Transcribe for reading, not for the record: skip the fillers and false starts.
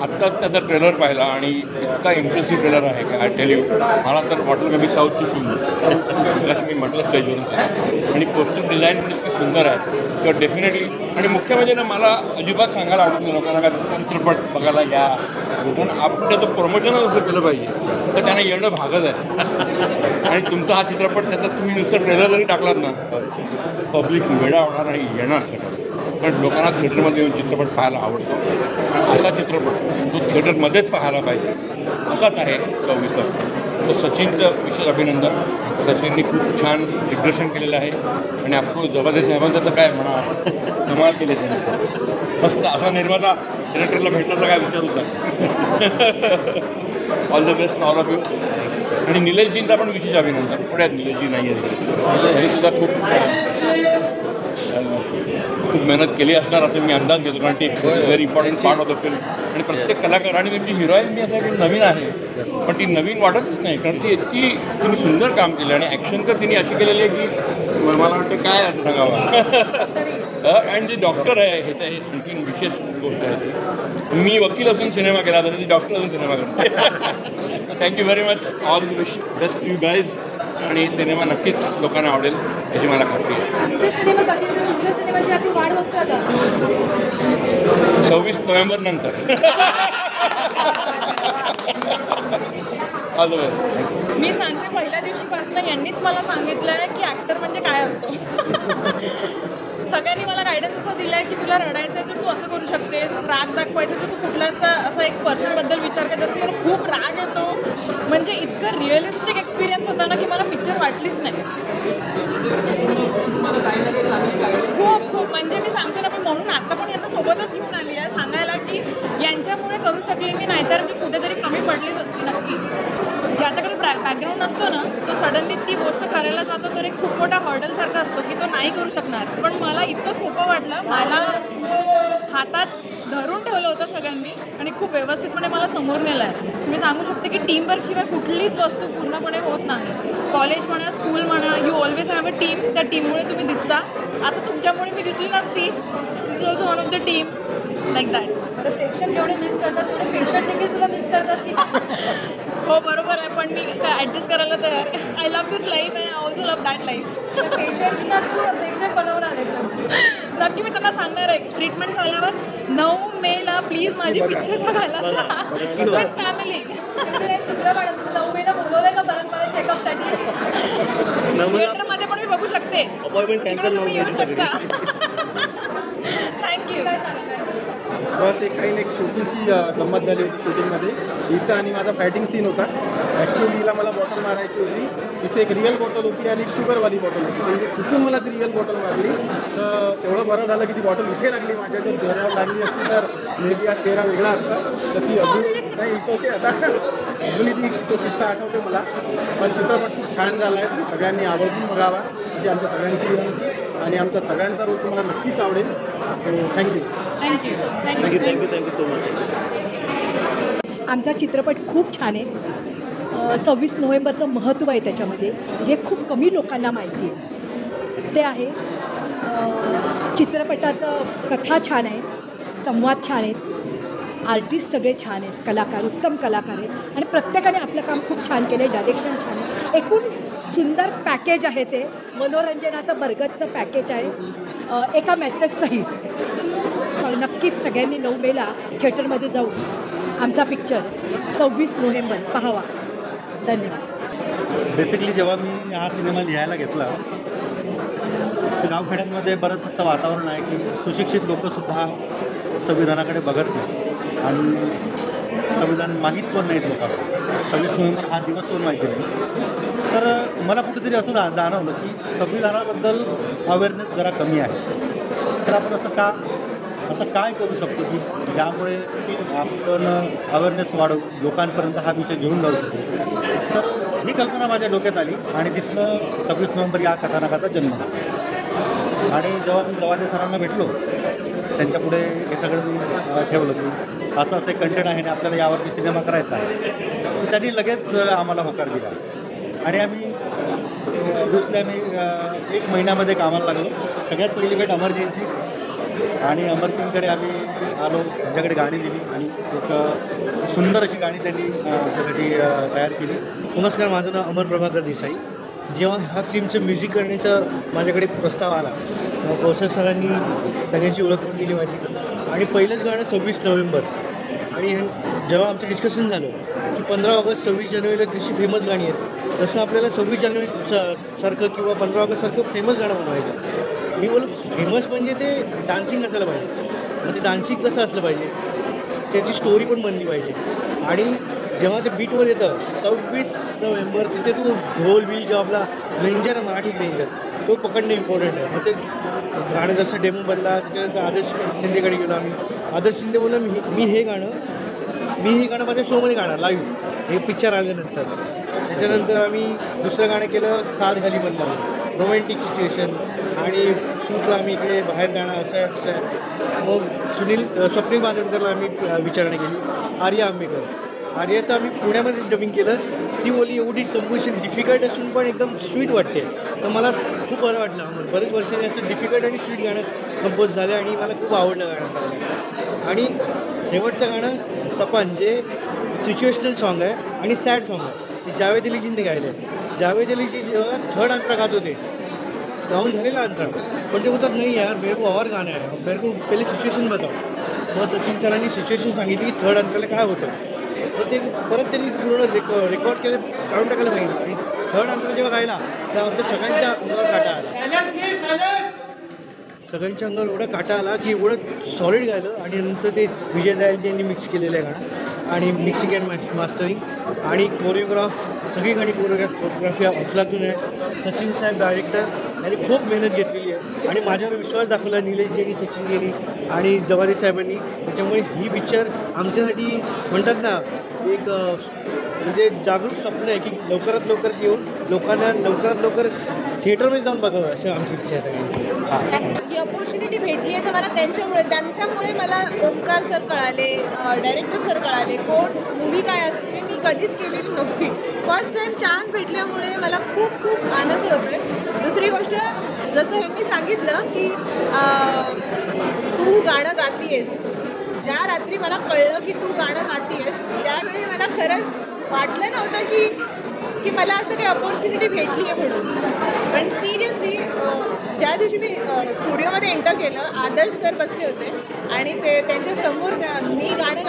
आत्ताच त्याचा ट्रेलर पाहिला आणि इतका इम्प्रेसिव्ह ट्रेलर आहे की आय टेल यू, मला तर वाटलं की मी साऊथची फिल्म जसं मी म्हटलं स्टेजवरून. आणि पोस्टर डिझाईन पण इतकी सुंदर आहे किंवा डेफिनेटली. आणि मुख्य म्हणजे ना, मला अजिबात सांगायला आवडत नाही लोकांना का चित्रपट बघायला या, पण आपण त्याचं प्रमोशनच असं केलं पाहिजे तर त्यांना येणं भागच आहे. आणि तुमचा हा चित्रपट त्याचा तुम्ही नुसतं ट्रेलर जरी टाकलात ना, पब्लिक वेळा होणार आणि येणार थिएटर. पण लोकांना थिएटरमध्ये येऊन चित्रपट पाहायला आवडतो. असा चित्रपट जो थिएटरमध्येच पाहायला पाहिजे असाच आहे 26. तो सचिनचं विशेष अभिनंदन. सचिनने खूप छान दिग्दर्शन केलेलं आहे. आणि ऑफकोर्स जबादे साहेबांचं तर काय म्हणा, कमाल केले त्यांनी. मस्त असा निर्माता डिरेक्टरला भेटण्याचा काय विचार होता. All the best all of you. आणि निलेशजींचा पण विशेष अभिनंदन. पुण्यात निलेशजी नाही आहे, तरीसुद्धा खूप मेहनत केली असणार असं मी अंदाज घेतो, कारण ती very important part of the film. आणि प्रत्येक कलाकार आणि त्यांची हिरोईन मी असं आहे की नवीन आहे, पण ती नवीन वाटतच नाही, कारण ती इतकी तिने सुंदर काम केलं. आणि ॲक्शन तर तिने अशी केलेली आहे की मला वाटतं काय आता सांगावं. आणि जे डॉक्टर आहे हे तर हे आणखी विशेष गोष्ट आहे ती. मी वकील असून सिनेमा केला तर ती डॉक्टर असून सिनेमा करते. Thank you very much. All the best you guys. आणि सिनेमा नक्कीच लोकांना आवडेल याची मला खात्री आहे. 26 नोव्हेंबर नंतर. All the best. मी सांगते, पहिल्या दिवशीपासून यांनीच मला सांगितलं आहे की ॲक्टर म्हणजे काय असतो. सगळ्यांनी मला गायडन्स असं दिला आहे की तुला रडायचं आहे तर तू असं करू शकतेस, राग दाखवायचं तर तू कुठल्याच असा एक पर्सनबद्दल विचार करत असतो, मला खूप राग येतो. म्हणजे इतकं रिअलिस्टिक एक्सपिरियन्स होता ना की मला पिक्चर वाटलीच नाही. खूप खूप म्हणजे मी सांगते ना, मी म्हणून आता पण यांना सोबतच घेऊन आली आहे सांगायला की यांच्यामुळे करू शकले मी, नाहीतर मी कुठेतरी कमी पडलीच असती नक्की. ज्याच्याकडे बॅकग्राऊंड असतो ना, तो सडनली ती गोष्ट करायला जातो तर एक खूप मोठा हर्डलसारखा असतो की तो नाही करू शकणार. पण मला इतकं सोपं वाटलं, मला हातात धरून ठेवलं होतं सगळ्यांनी आणि खूप व्यवस्थितपणे मला समोर नेलं आहे. मी सांगू शकते की टीमवर्कशिवाय कुठलीच वस्तू पूर्णपणे होत नाही. कॉलेज म्हणा, स्कूल म्हणा, you always have a team. त्या टीममुळे तुम्ही दिसता. आता तुमच्यामुळे मी दिसली नसती. This is also one of the team like that. प्रेक्षक जेवढे मिस करतात तेवढे पेशंट देखील तुला मिस करतात की? हो बरोबर आहे, पण मी ॲडजस्ट करायला तयार आहे. I love this life and I also love that life. पेशंट्सना तू प्रेक्षक बनवणार आहे. नक्की मी त्यांना सांगणार आहे, ट्रीटमेंट झाल्यावर 9 मेला प्लीज माझी पिक्चर बघायला विथ फॅमिली. चुकलं मॅडम, 9 मेला बोलवलंय का परत मला चेकअपसाठी? थिएटरमध्ये पण मी बघू शकते. अपॉइंटमेंट कॅन्सल तुम्ही येऊ शकता. थँक्यू. बस एक छोटीशी गंमत झाली होती शूटिंगमध्ये. हिचा आणि माझा फायटिंग सीन होता. ॲक्च्युअली हिला मला बॉटल मारायची होती. इथे एक रिअल बॉटल होती आणि एक शुगरवाली बॉटल होती. तर इथे चुकून मला ती रिअल बॉटल मारली. तर तेवढं बरं झालं की ती बॉटल इथे लागली, माझ्या जर चेहऱ्यावर लागली असती तर मे बी हा चेहरा वेगळा असता. तर ती अजून नाही होते आता अजूनही ती तो किस्सा आठवतो मला. पण चित्रपट खूप छान झाला आहे. तुम्ही सगळ्यांनी आवर्जून बघावा अशी आमच्या सगळ्यांची विनंती. आणि आमचा सगळ्यांचा रोल तुम्हाला नक्कीच आवडेल. So thank you. Thank you so much. आमचा चित्रपट खूप छान आहे. 26 नोव्हेंबरचं महत्त्व आहे त्याच्यामध्ये, जे खूप कमी लोकांना माहिती आहे. ते आहे चित्रपटाचं कथा छान आहे, संवाद छान आहेत, आर्टिस्ट सगळे छान आहेत, कलाकार उत्तम कलाकार आहेत आणि प्रत्येकाने आपलं काम खूप छान केलं आहे. डायरेक्शन छान आहे. एकूण सुंदर पॅकेज आहे. ते मनोरंजनाचं बरगतचं पॅकेज आहे एका मेसेजसहित. नक्कीच सगळ्यांनी 9 मेला थिएटरमध्ये जाऊन आमचा पिक्चर 26 नोव्हेंबर पाहावा. धन्यवाद. बेसिकली जेव्हा मी हा सिनेमा लिहायला घेतला तर गावखेड्यांमध्ये बरंच असं वातावरण आहे की सुशिक्षित लोकंसुद्धा संविधानाकडे बघत नाही आणि संविधान माहीत पण नाहीत लोकांना. 26 नोव्हेंबर हा दिवस पण माहिती नाही. तर मला कुठेतरी असं जाणवलं की संविधानाबद्दल अवेअरनेस जरा कमी आहे. तर आपण असं काय करू शकतो की ज्यामुळे आपण अवेअरनेस वाढवू, लोकांपर्यंत हा विषय घेऊन जाऊ शकतो. तर ही कल्पना माझ्या डोक्यात आली आणि तिथनं 26 नोव्हेंबर या कथानकाचा जन्म झाला. आणि जेव्हा मी जवादे सरांना भेटलो त्यांच्यापुढे हे सगळं मी ठेवलं की असं एक कंटेंट आहे आणि आपल्याला यावरती सिनेमा करायचा आहे. तर त्यांनी लगेच आम्हाला होकार दिला आणि आम्ही आम्ही 1 महिन्यामध्ये कामाला लागलो. सगळ्यात पहिली भेट अमरजींची. आणि अमरतींकडे आम्ही आलो, त्यांच्याकडे गाणी दिली आणि एक सुंदर अशी गाणी त्यांनी आमच्यासाठी तयार केली. नमस्कार, माझं नाव अमर प्रभाकर देसाई. जेव्हा ह्या फिल्मचं म्युझिक करण्याचा माझ्याकडे प्रस्ताव आला तेव्हा कौशल सरांनी सगळ्यांची ओळख करून दिली माझी. आणि पहिलंच गाणं 26 नोव्हेंबर. आणि जेव्हा आमचं डिस्कशन झालं की 15 ऑगस्ट 26 जानेवारीला जशी फेमस गाणी आहेत तसं आपल्याला 26 जानेवारी सारखं किंवा 15 ऑगस्टसारखं फेमस गाणं बनवायचं. मी बोललो फेमस म्हणजे ते डान्सिंग असायला पाहिजे, म्हणजे डान्सिंग कसं असलं पाहिजे, त्याची स्टोरी पण बनली पाहिजे. आणि जेव्हा ते बीटवर येतं 26 नोव्हेंबर तिथे तू ढोल बिल जो आपला रेंजर आहे, मराठी रेंजर, तो पकडणं इम्पॉर्टंट आहे. मग ते गाणं जसं डेमो बनला त्याच्यानंतर आदर्श शिंदेकडे गेलो आम्ही. आदर्श शिंदे बोलला मी हे गाणं माझ्या शोमध्ये गाणार लाईव्ह, हे पिक्चर आल्यानंतर. त्याच्यानंतर आम्ही दुसरं गाणं केलं साथ घाली म्हणलं, रोमॅन्टिक सिच्युएशन. आणि शूटला आम्ही इकडे बाहेर जाणं असं आहे. मग स्वप्नील बांदोडकरला आम्ही विचारणा केली. आर्या आंबेकर, आर्याचं आम्ही पुण्यामध्ये डबिंग केलं. ती बोली एवढी कंपोजिशन डिफिकल्ट असून पण एकदम स्वीट वाटते. तर मला खूप बरं वाटलं. बरेच वर्षांनी असं डिफिकल्ट आणि स्वीट गाणं कंपोज झालं आणि मला खूप आवडलं गाणं. आणि शेवटचं गाणं सपन जे सिच्युएशनल सॉन्ग आहे आणि सॅड सॉन्ग आहे, ते जावेद अलीजींनी गायलं आहे. जावेद अलीजी जेव्हा थर्ड अंतरा गात होते, गाऊन झालेला अंतरा, पण ते बोलतात नाही यार मेरे को और गाणं आहे, मेरे को पहिले सिच्युएशन बताओ. मग सचिन सरांनी सिच्युएशन सांगितली की थर्ड अंतराला काय होतं. तर ते परत त्यांनी पूर्ण रेकॉर्ड केलं, काढून टाकायला सांगितलं. आणि थर्ड अंतरा जेव्हा गायला त्यानंतर सगळ्यांच्या अंगावर काटा आला. सगळ्यांच्या अंगावर एवढा काटा आला की एवढं सॉलिड गायलं. आणि नंतर ते विजय दयालजी यांनी मिक्स केलेलं आहे गाणं आणि मिक्सिंग अँड मास्टरिंग आणि कोरिओग्राफ, सगळी गाणी कोरिओग्राफी अफलातून आहे. सचिन साहेब डायरेक्टर यांनी खूप मेहनत घेतलेली आहे आणि माझ्यावर विश्वास दाखवला निलेशजी आणि सचिनजींनी आणि जवारी साहेबांनी. त्याच्यामुळे ही पिक्चर आमच्यासाठी म्हणतात ना एक म्हणजे जागरूक स्वप्न आहे की लवकरात लवकर येऊन लोकांना लवकरात लवकर थिएटरमध्ये जाऊन बघावं असं आमची इच्छा आहे सगळ्यांची. ही अपॉर्च्युनिटी भेटली आहे तर मला त्यांच्यामुळे मला ओमकार सर कळाले, डायरेक्टर सर कळाले, कोण मूवी काय असते ते मी कधीच केलेली नव्हती. फर्स्ट टाईम चान्स भेटल्यामुळे मला खूप खूप आनंद होतो आहे. दुसरी गोष्ट जसं ह्यांनी सांगितलं की तू गाणं गातीयेस, ज्या रात्री मला कळलं की तू गाणं गातीयेस त्यावेळी मला खरंच वाटलं नव्हतं की मला असं काही अपॉर्च्युनिटी भेटली आहे म्हणून. पण सिरियसली ज्या दिवशी मी स्टुडिओमध्ये एंटर केलं, आदर्श सर बसले होते आणि त्यांच्यासमोर मी गाणं